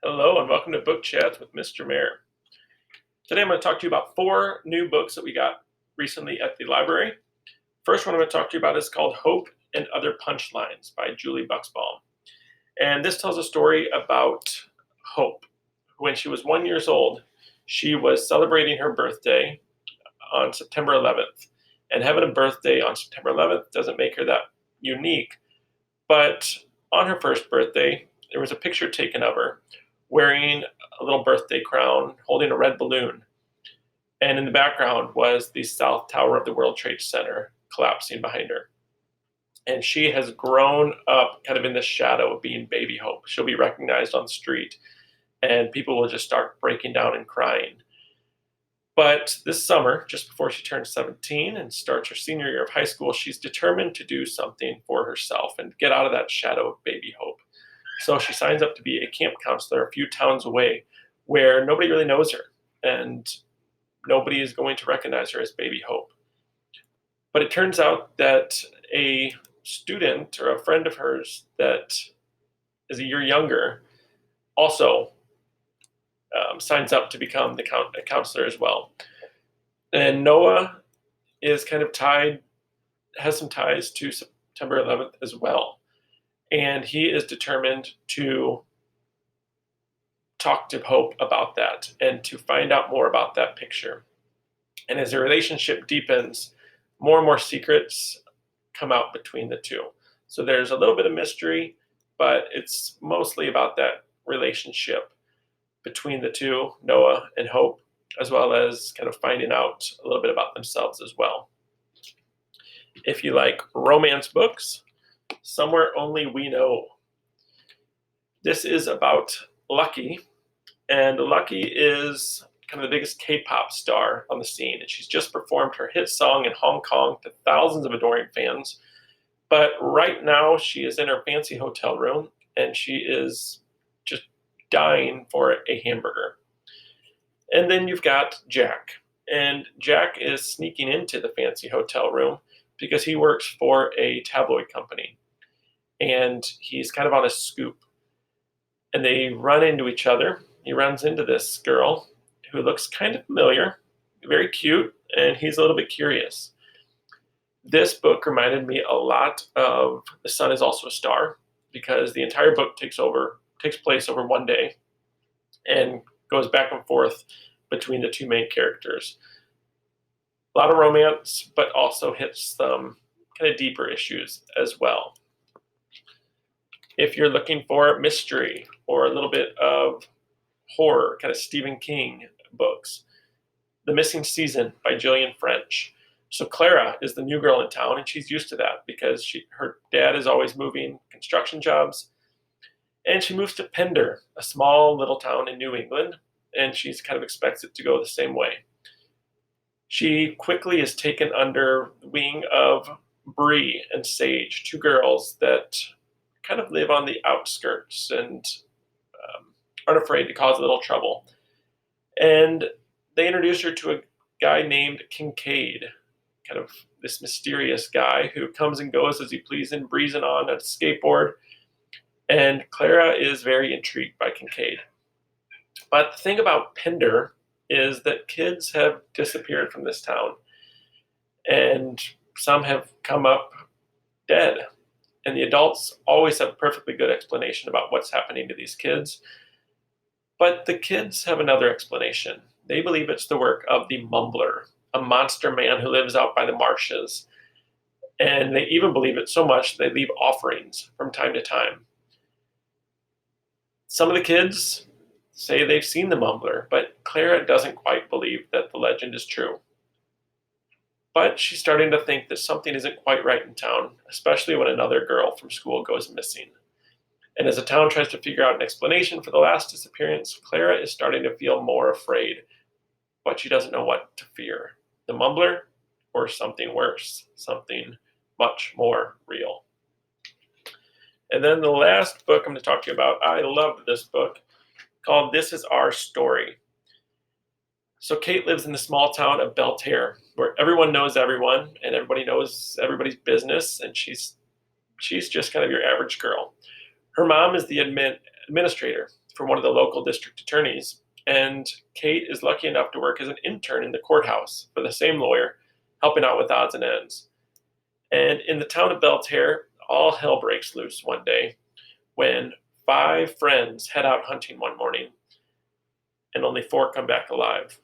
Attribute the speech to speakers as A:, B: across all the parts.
A: Hello and welcome to Book Chats with Mr. Mayor. Today I'm going to talk to you about 4 new books that we got recently at the library. First one I'm going to talk to you about is called Hope and Other Punchlines by Julie Buxbaum. And this tells a story about Hope. When she was 1 year old, she was celebrating her birthday on September 11th. And having a birthday on September 11th doesn't make her that unique. But on her first birthday, there was a picture taken of her wearing a little birthday crown, holding a red balloon. And in the background was the South Tower of the World Trade Center collapsing behind her. And she has grown up kind of in the shadow of being baby Hope. She'll be recognized on the street, and people will just start breaking down and crying. But this summer, just before she turns 17 and starts her senior year of high school, she's determined to do something for herself and get out of that shadow of baby Hope. So she signs up to be a camp counselor a few towns away where nobody really knows her and nobody is going to recognize her as baby Hope. But it turns out that a student or a friend of hers that is a year younger also signs up to become a counselor as well. And Noah is kind of has some ties to September 11th as well. And he is determined to talk to Hope about that and to find out more about that picture. And as the relationship deepens, more and more secrets come out between the two. So there's a little bit of mystery, but it's mostly about that relationship between the two, Noah and Hope, as well as kind of finding out a little bit about themselves as well. If you like romance books, Somewhere Only We Know. This is about Lucky, and Lucky is kind of the biggest K-pop star on the scene, and she's just performed her hit song in Hong Kong to thousands of adoring fans. But right now, she is in her fancy hotel room, and she is just dying for a hamburger. And then you've got Jack, and Jack is sneaking into the fancy hotel room because he works for a tabloid company, and he's kind of on a scoop. And they run into each other. He runs into this girl who looks kind of familiar, very cute, and he's a little bit curious. This book reminded me a lot of The Sun Is Also a Star, because the entire book takes place over one day and goes back and forth between the two main characters. A lot of romance, but also hits some kind of deeper issues as well. If you're looking for mystery or a little bit of horror, kind of Stephen King books, The Missing Season by Gillian. So Clara is the new girl in town, and she's used to that because her dad is always moving construction jobs. And she moves to Pender, a small little town in New England, and she kind of expects it to go the same way. She quickly is taken under the wing of Bree and Sage, two girls that kind of live on the outskirts and aren't afraid to cause a little trouble. And they introduce her to a guy named Kincaid, kind of this mysterious guy who comes and goes as he pleases, breezing on a skateboard. And Clara is very intrigued by Kincaid. But the thing about Pender is that kids have disappeared from this town, and some have come up dead. And the adults always have a perfectly good explanation about what's happening to these kids. But the kids have another explanation. They believe it's the work of the Mumbler, a monster man who lives out by the marshes. And they even believe it so much they leave offerings from time to time. Some of the kids say they've seen the Mumbler, but Clara doesn't quite believe that the legend is true. But she's starting to think that something isn't quite right in town, especially when another girl from school goes missing. And as the town tries to figure out an explanation for the last disappearance, Clara is starting to feel more afraid, but she doesn't know what to fear. The Mumbler or something worse, something much more real. And then the last book I'm going to talk to you about, I loved this book, called This Is Our Story. So Kate lives in the small town of Belterre, where everyone knows everyone and everybody knows everybody's business, and she's just kind of your average girl. Her mom is the administrator for one of the local district attorneys, and Kate is lucky enough to work as an intern in the courthouse for the same lawyer, helping out with odds and ends. And in the town of Belterre, all hell breaks loose one day when 5 friends head out hunting one morning and only 4 come back alive.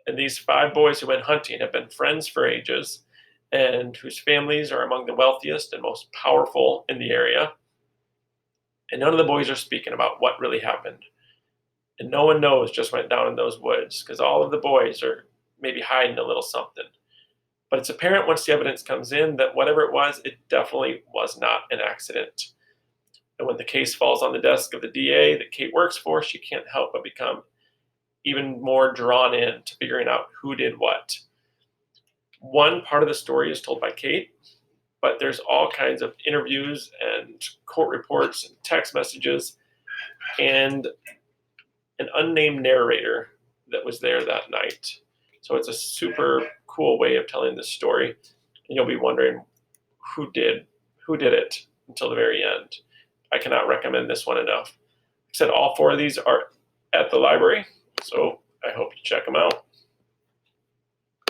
A: And these 5 boys who went hunting have been friends for ages and whose families are among the wealthiest and most powerful in the area. And none of the boys are speaking about what really happened. And no one knows just went down in those woods because all of the boys are maybe hiding a little something. But it's apparent once the evidence comes in that whatever it definitely was not an accident. And when the case falls on the desk of the DA that Kate works for, she can't help but become even more drawn in to figuring out who did what. One part of the story is told by Kate, but there's all kinds of interviews and court reports and text messages and an unnamed narrator that was there that night. So it's a super cool way of telling this story. And you'll be wondering who did it until the very end. I cannot recommend this one enough. Like I said, all 4 of these are at the library, so I hope you check them out.